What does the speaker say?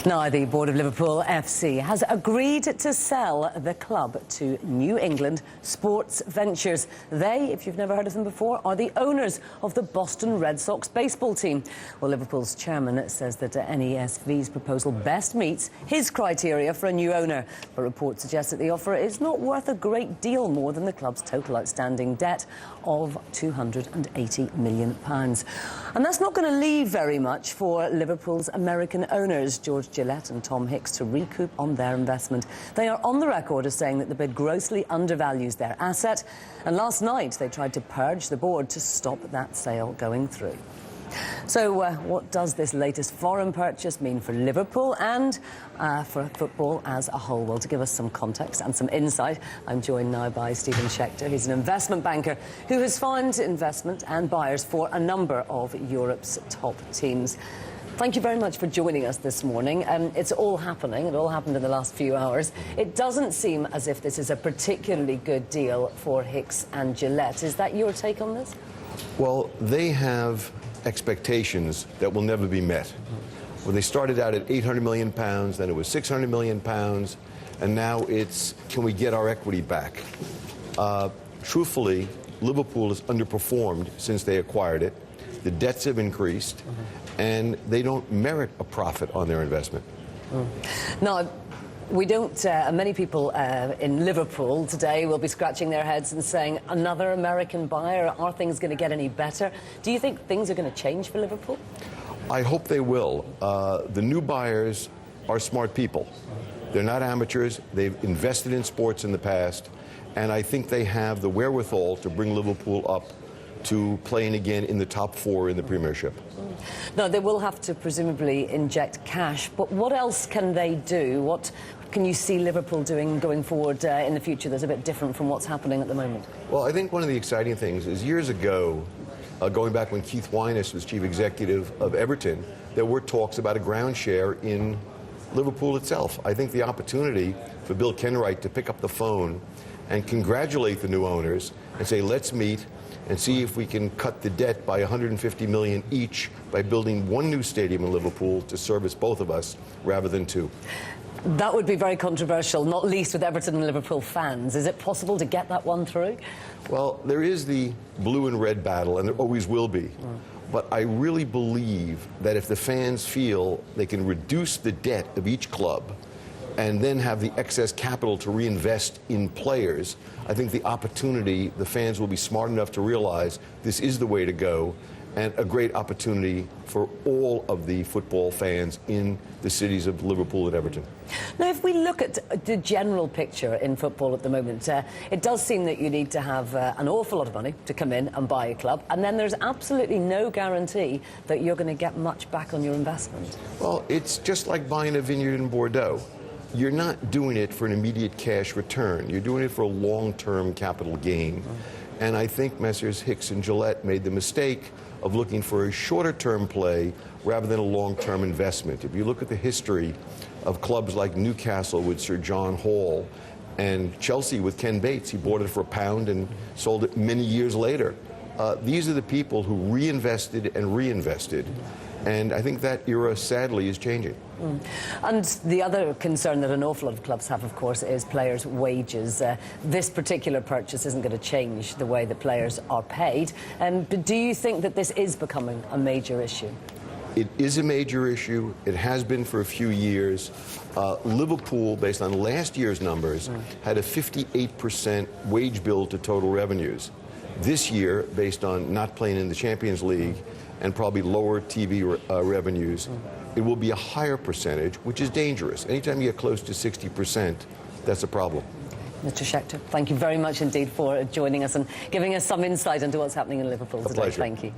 Now, the board of Liverpool FC has agreed to sell the club to New England Sports Ventures. They, if you've never heard of them before, are the owners of the Boston Red Sox baseball team. Well, Liverpool's chairman says that NESV's proposal best meets his criteria for a new owner. But reports suggest that the offer is not worth a great deal more than the club's total outstanding debt of £280 million. And that's not going to leave very much for Liverpool's American owners, George Gillette and Tom Hicks, to recoup on their investment. They are on the record as saying that the bid grossly undervalues their asset, and last night they tried to purge the board to stop that sale going through. So what does this latest foreign purchase mean for Liverpool and for football as a whole? Well, to give us some context and some insight, I'm joined now by Stephen Schechter. He's an investment banker who has found investment and buyers for a number of Europe's top teams. Thank you very much for joining us this morning. It's all happening. It all happened in the last few hours. It doesn't seem as if this is a particularly good deal for Hicks and Gillette. Is that your take on this? Well, they have expectations that will never be met. When they started out at £800 million, then it was £600 million, and now it's, can we get our equity back? Truthfully, Liverpool has underperformed since they acquired it. The debts have increased, and they don't merit a profit on their investment. Now, we don't, many people in Liverpool today will be scratching their heads and saying, another American buyer, are things going to get any better? Do you think things are going to change for Liverpool? I hope they will. The new buyers are smart people. They're not amateurs. They've invested in sports in the past, and I think they have the wherewithal to bring Liverpool up to playing again in the top four in the Premiership. Now, they will have to presumably inject cash, but what else can they do? What can you see Liverpool doing going forward in the future that's a bit different from what's happening at the moment? Well, I think one of the exciting things is years ago, going back when Keith Wyness was chief executive of Everton, there were talks about a ground share in Liverpool itself. I think the opportunity for Bill Kenwright to pick up the phone and congratulate the new owners and say, let's meet and see if we can cut the debt by $150 million each by building one new stadium in Liverpool to service both of us rather than two. That would be very controversial, not least with Everton and Liverpool fans. Is it possible to get that one through? Well, there is the blue and red battle, and there always will be. But I really believe that if the fans feel they can reduce the debt of each club and then have the excess capital to reinvest in players, I think the opportunity, the fans will be smart enough to realize this is the way to go, and a great opportunity for all of the football fans in the cities of Liverpool and Everton. Now, if we look at the general picture in football at the moment, it does seem that you need to have an awful lot of money to come in and buy a club, and then there's absolutely no guarantee that you're going to get much back on your investment. Well, it's just like buying a vineyard in Bordeaux. You're not doing it for an immediate cash return. You're doing it for a long-term capital gain. And I think Messrs. Hicks and Gillette made the mistake of looking for a shorter-term play rather than a long-term investment. If you look at the history of clubs like Newcastle with Sir John Hall and Chelsea with Ken Bates, he bought it for £1 and sold it many years later. These are the people who reinvested and reinvested. And I think that era, sadly, is changing. And the other concern that an awful lot of clubs have, of course, is players' wages. This particular purchase isn't going to change the way that players are paid. But do you think that this is becoming a major issue? It is a major issue. It has been for a few years. Liverpool, based on last year's numbers, had a 58% wage bill to total revenues. This year, based on not playing in the Champions League and probably lower TV revenues, it will be a higher percentage, which is dangerous. Anytime you get close to 60%, that's a problem. Mr. Schechter, thank you very much indeed for joining us and giving us some insight into what's happening in Liverpool today. A pleasure. Thank you.